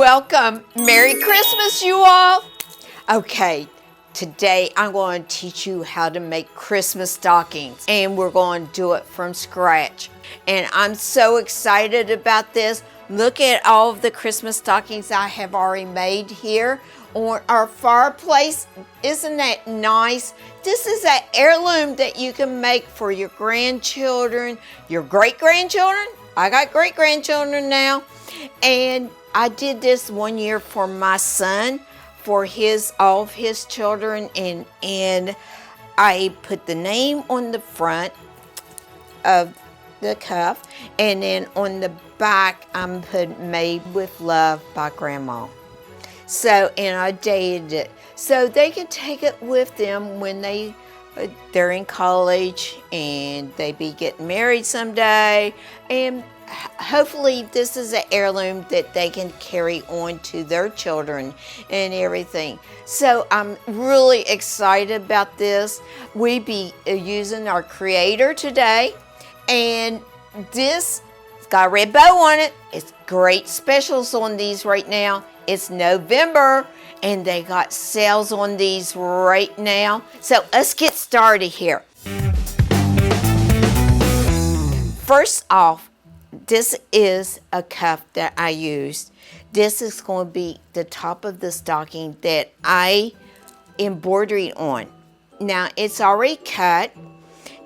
welcome. Merry Christmas, you all. Okay, today I'm going to teach you how to make Christmas stockings, and we're going to do it from scratch. And I'm so excited about this. Look at all of the Christmas stockings I have already made here on our fireplace. Isn't that nice? This is an heirloom that you can make for your grandchildren, your great-grandchildren. I got great-grandchildren now. And I did this one year for my son, for all of his children, and I put the name on the front of the cuff, and then on the back I'm put "Made with Love" by Grandma. So, and I dated it so they can take it with them when they're in college and they be getting married someday, and hopefully this is an heirloom that they can carry on to their children and everything. So I'm really excited about this. We be using our creator today, and this it's got a red bow on it. It's great specials on these right now. It's November and they got sales on these right now. So let's get started here. First off, this is a cuff that I used. This is going to be the top of the stocking that I embroidered on. Now it's already cut,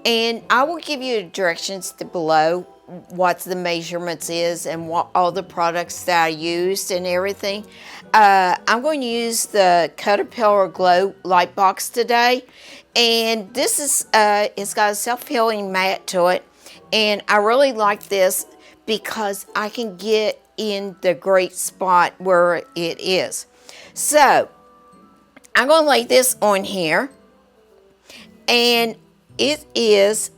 and I will give you directions below what the measurements is and what all the products that I used and everything. I'm going to use the Caterpillar Glow light box today, and this is it's got a self-healing mat to it, and I really like this because I can get in the great spot where it is. So I'm going to lay this on here, and it is,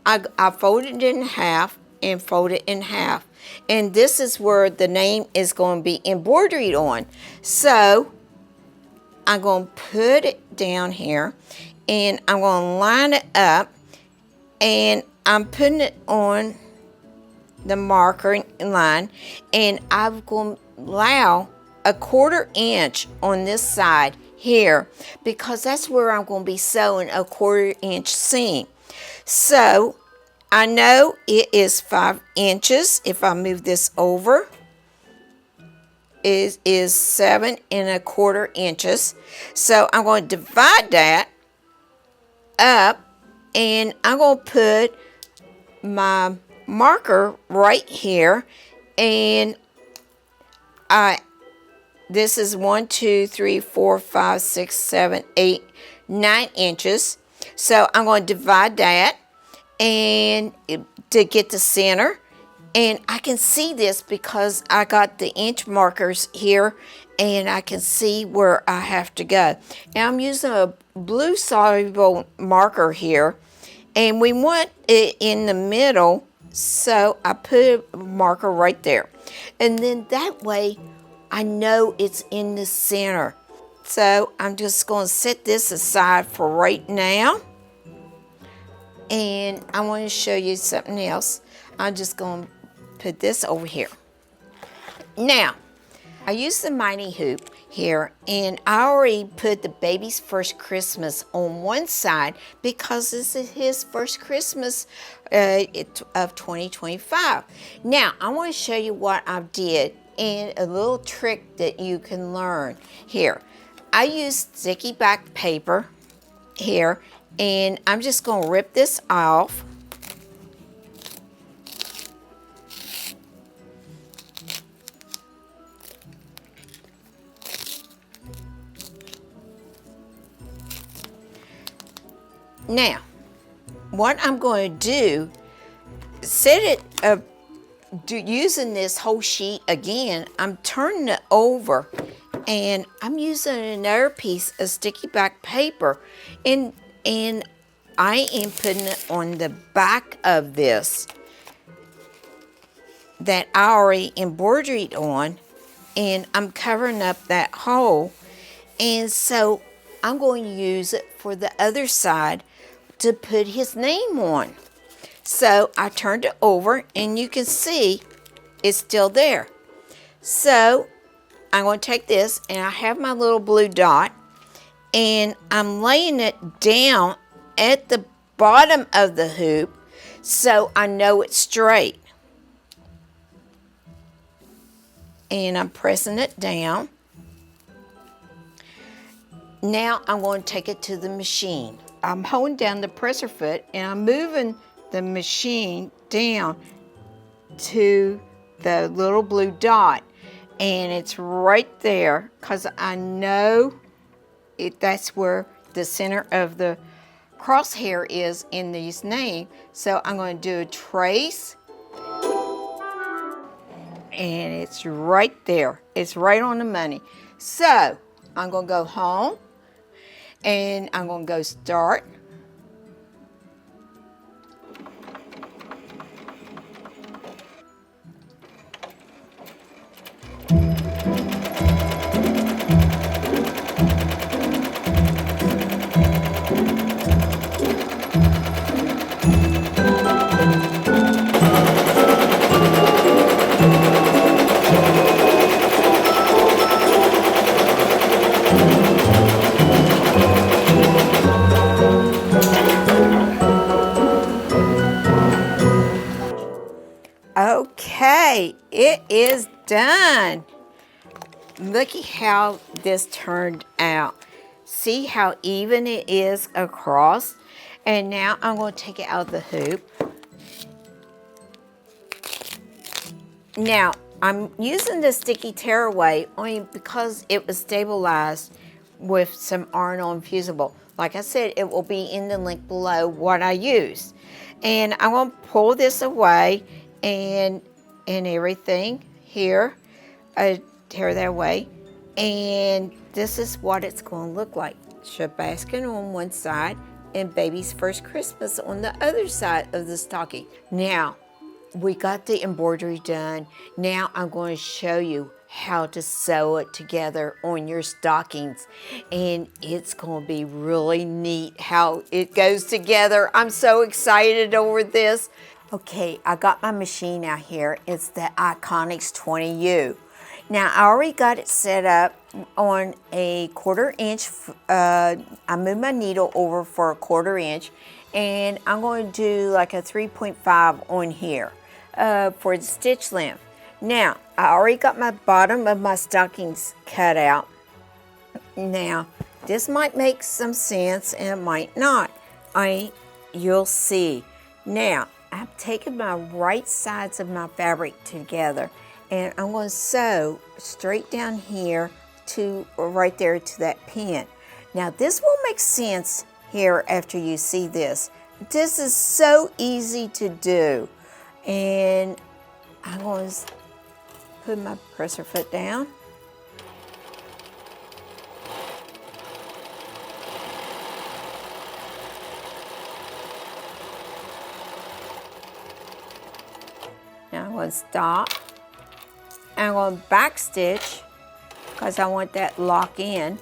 I folded it in half and fold it in half, and this is where the name is going to be embroidered on. So I'm going to put it down here, and I'm going to line it up, and I'm putting it on the marker line, and I'm going to allow a 1/4 inch on this side here because that's where I'm going to be sewing a 1/4 inch seam. So I know it is 5 inches. If I move this over, it is 7 1/4 inches. So I'm going to divide that up, and I'm going to put my marker right here, and this is 1, 2, 3, 4, 5, 6, 7, 8, 9 inches. So I'm going to divide that and to get the center, and I can see this because I got the inch markers here, and I can see where I have to go. Now I'm using a blue soluble marker here, and we want it in the middle. So I put a marker right there, and then that way I know it's in the center. So I'm just going to set this aside for right now, and I want to show you something else. I'm just going to put this over here. Now I use the Mighty Hoop here, and I already put the baby's first Christmas on one side because this is his first Christmas of 2025. Now I want to show you what I did and a little trick that you can learn here. I used sticky back paper here, and I'm just going to rip this off. Now, what I'm going to do, set it, using this whole sheet again, I'm turning it over, and I'm using another piece of sticky back paper, and I am putting it on the back of this that I already embroidered on, and I'm covering up that hole, and so I'm going to use it for the other side to put his name on. So I turned it over, and you can see it's still there. So I'm going to take this, and I have my little blue dot, and I'm laying it down at the bottom of the hoop so I know it's straight. And I'm pressing it down. Now I'm going to take it to the machine. I'm holding down the presser foot, and I'm moving the machine down to the little blue dot, and it's right there because I know that's where the center of the crosshair is in these names. So I'm going to do a trace, and it's right there. It's right on the money. So I'm going to go home, and I'm going to go start. Okay, it is done. Looky how this turned out. See how even it is across? And now I'm going to take it out of the hoop. Now, I'm using the sticky tearaway only because it was stabilized with some Arnold Infusible. Like I said, it will be in the link below what I used. And I'm going to pull this away and everything here. Tear that away. And this is what it's going to look like. Shabaskin on one side and Baby's First Christmas on the other side of the stocking. Now, we got the embroidery done. Now I'm going to show you how to sew it together on your stockings. And it's going to be really neat how it goes together. I'm so excited over this. Okay, I got my machine out here. It's the Iconics 20U. Now, I already got it set up on a 1/4 inch. I moved my needle over for a 1/4 inch, and I'm going to do like a 3.5 on here for the stitch length. Now, I already got my bottom of my stockings cut out. Now, this might make some sense and it might not. You'll see. Now, I've taken my right sides of my fabric together, and I'm going to sew straight down here to right there to that pin. Now this will make sense here after you see this. This is so easy to do. And I'm going to put my presser foot down. Now I'm going to stop. I'm going to back stitch because I want that lock in,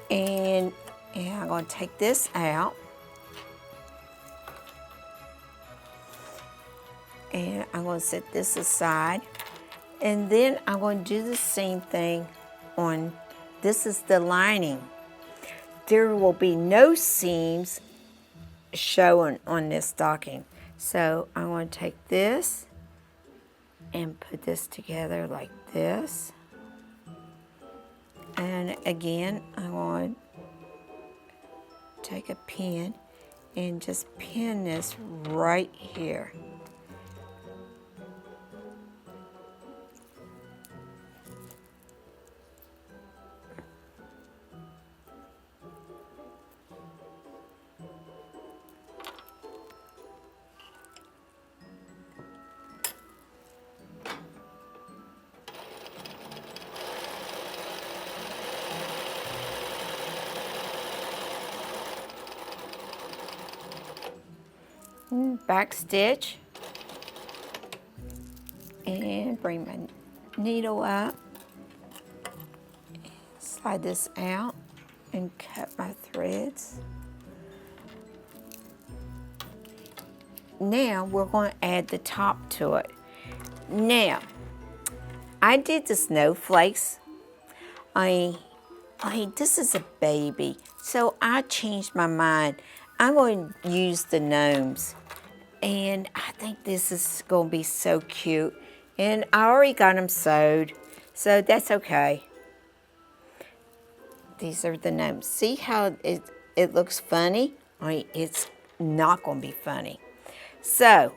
and I'm going to take this out, and I'm going to set this aside, and then I'm going to do the same thing on, this is the lining. There will be no seams showing on this stocking. So I'm going to take this and put this together like this. And again, I'm going to take a pin and just pin this right here. Back stitch and bring my needle up, slide this out and cut my threads. Now we're going to add the top to it. Now, I did the snowflakes this is a baby, so I changed my mind. I'm going to use the gnomes, and I think this is going to be so cute. And I already got them sewed, so that's okay. These are the gnomes. See how it looks funny? It's not going to be funny. So,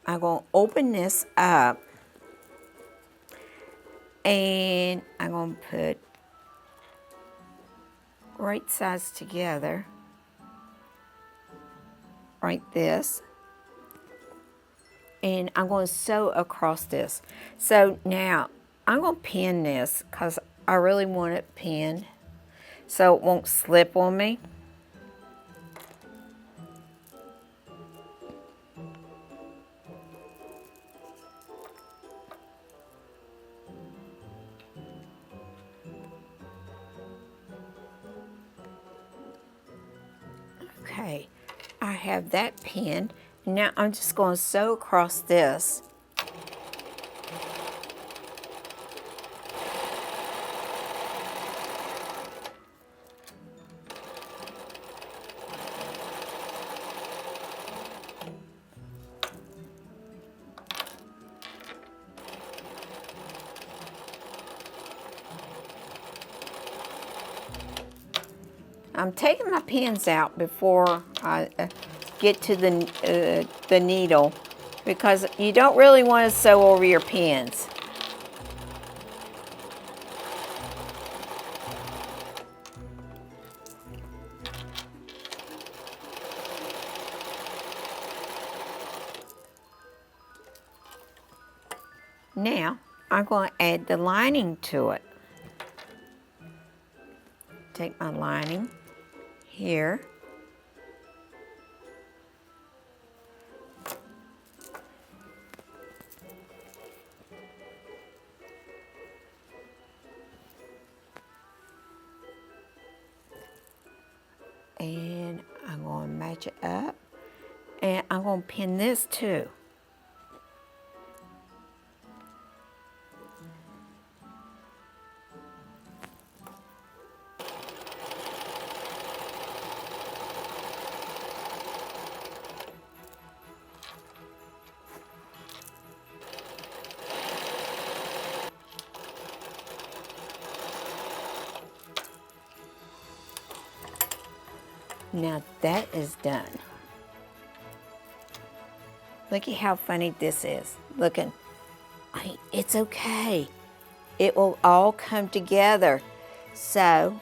I'm going to open this up, and I'm going to put right sides together, like this. And I'm going to sew across this. So now, I'm going to pin this because I really want it pinned so it won't slip on me. Okay, I have that pinned. Now I'm just going to sew across this. I'm taking my pins out before I get to the needle because you don't really want to sew over your pins. Now I'm going to add the lining to it. Take my lining here. And I'm going to match it up. And I'm going to pin this too. Now that is done. Look at how funny this is. Looking, it's okay. It will all come together. So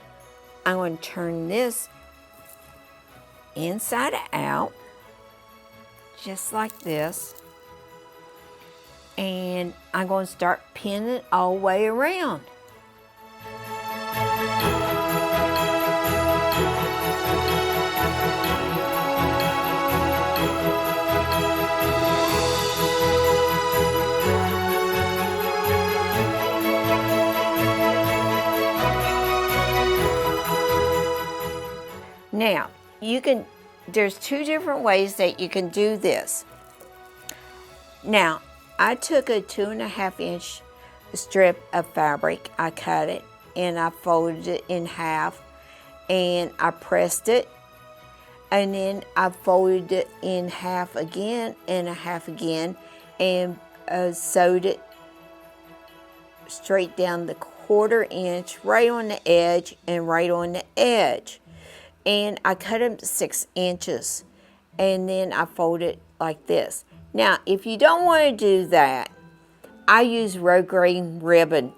I'm going to turn this inside out, just like this. And I'm going to start pinning it all the way around. Now, there's two different ways that you can do this. Now, I took a 2.5-inch strip of fabric, I cut it, and I folded it in half, and I pressed it, and then I folded it in half again, and a half again, and sewed it straight down the 1/4 inch, right on the edge, and right on the edge. And I cut them to 6 inches, and then I fold it like this. Now, if you don't want to do that, I use green ribbon.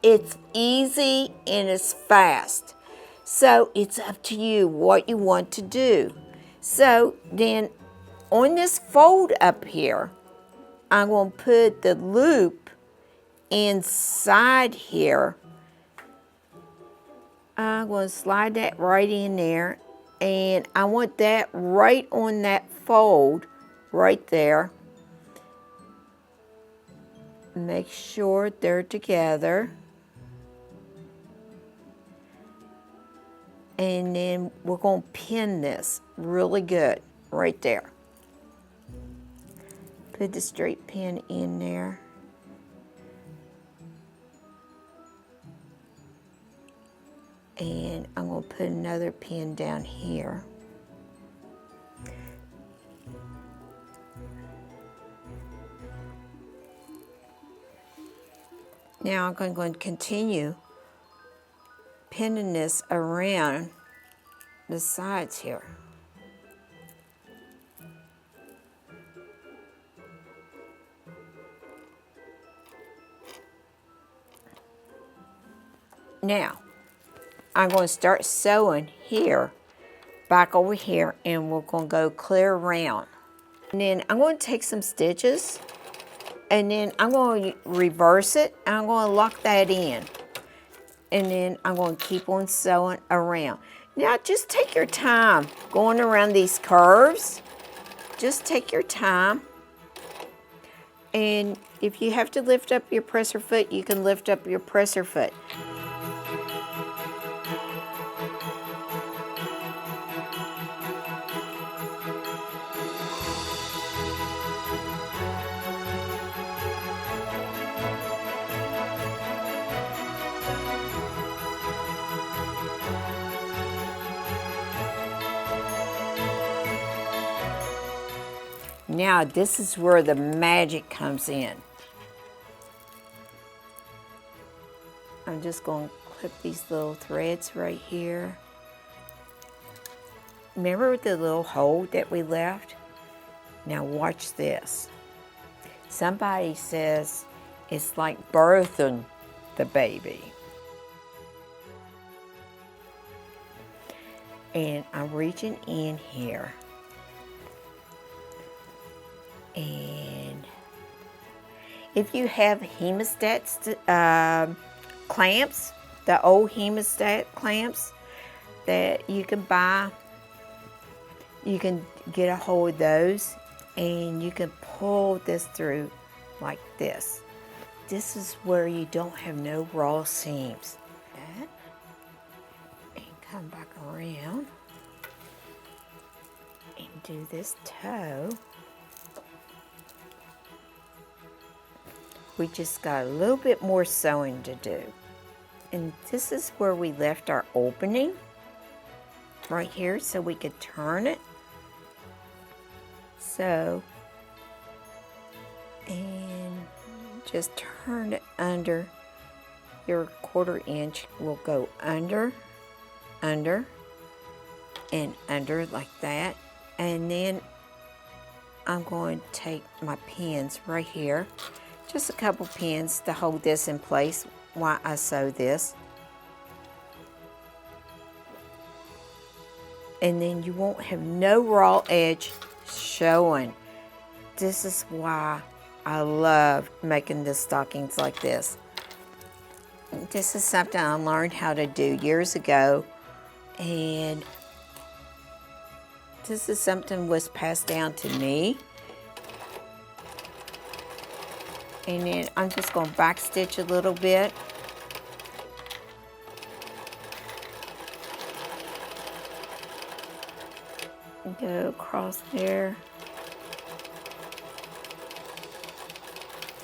It's easy and it's fast. So it's up to you what you want to do. So then on this fold up here, I'm going to put the loop inside here. I'm going to slide that right in there, and I want that right on that fold right there. Make sure they're together. And then we're going to pin this really good right there. Put the straight pin in there. And I'm going to put another pin down here. Now I'm going to continue pinning this around the sides here. Now, I'm going to start sewing here, back over here, and we're going to go clear around. And then I'm going to take some stitches, and then I'm going to reverse it, and I'm going to lock that in. And then I'm going to keep on sewing around. Now, just take your time going around these curves. Just take your time. And if you have to lift up your presser foot, you can lift up your presser foot. Now, this is where the magic comes in. I'm just going to clip these little threads right here. Remember the little hole that we left? Now watch this. Somebody says it's like birthing the baby. And I'm reaching in here. And if you have hemostat clamps, the old hemostat clamps that you can buy, you can get a hold of those and you can pull this through like this. This is where you don't have no raw seams. And come back around and do this toe. We just got a little bit more sewing to do. And this is where we left our opening right here so we could turn it. So, and just turn it under your 1/4 inch. Will go under, and under like that. And then I'm going to take my pins right here. Just a couple pins to hold this in place while I sew this. And then you won't have no raw edge showing. This is why I love making the stockings like this. This is something I learned how to do years ago. And this is something was passed down to me. And then I'm just going to back stitch a little bit. Go across there.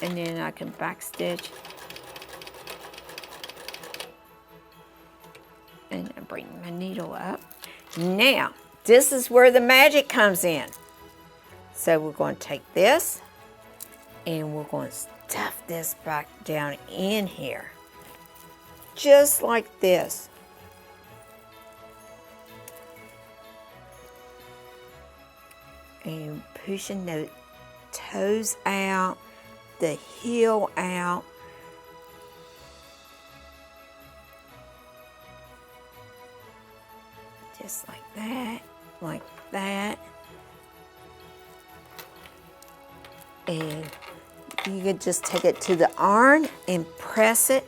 And then I can back stitch. And I bring my needle up. Now, this is where the magic comes in. So we're going to take this and we're going to stuff this back down in here. Just like this. And pushing the toes out, the heel out. Just like that, like that. And you can just take it to the arm and press it.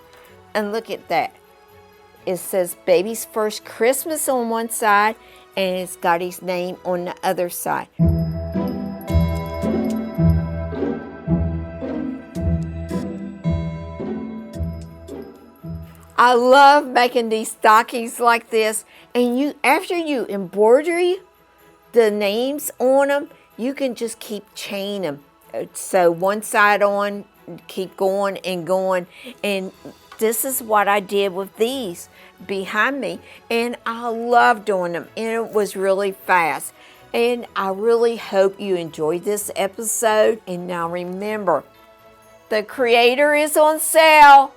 And look at that. It says Baby's First Christmas on one side and it's got his name on the other side. I love making these stockings like this. And after you embroider the names on them, you can just keep chaining them. So one side on, keep going and going. And this is what I did with these behind me, and I love doing them, and it was really fast. And I really hope you enjoyed this episode. And now remember, the Creator is on sale.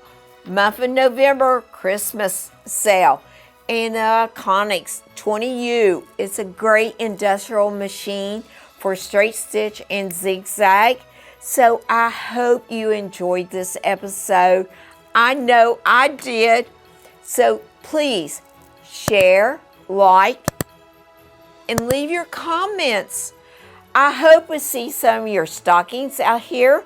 Month of November, Christmas sale. And Iconics 20U. It's a great industrial machine for straight stitch and zigzag. So I hope you enjoyed this episode. I know I did. So please share, like, and leave your comments. I hope we see some of your stockings out here.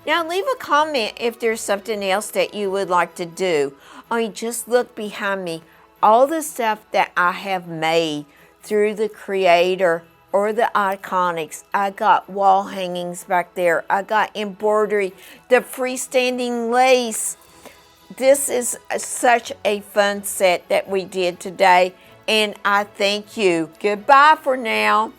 Now leave a comment if there's something else that you would like to do. I mean, just look behind me. All the stuff that I have made through the Creator or the Iconics. I got wall hangings back there. I got embroidery, the freestanding lace. This is such a fun set that we did today, and I thank you. Goodbye for now.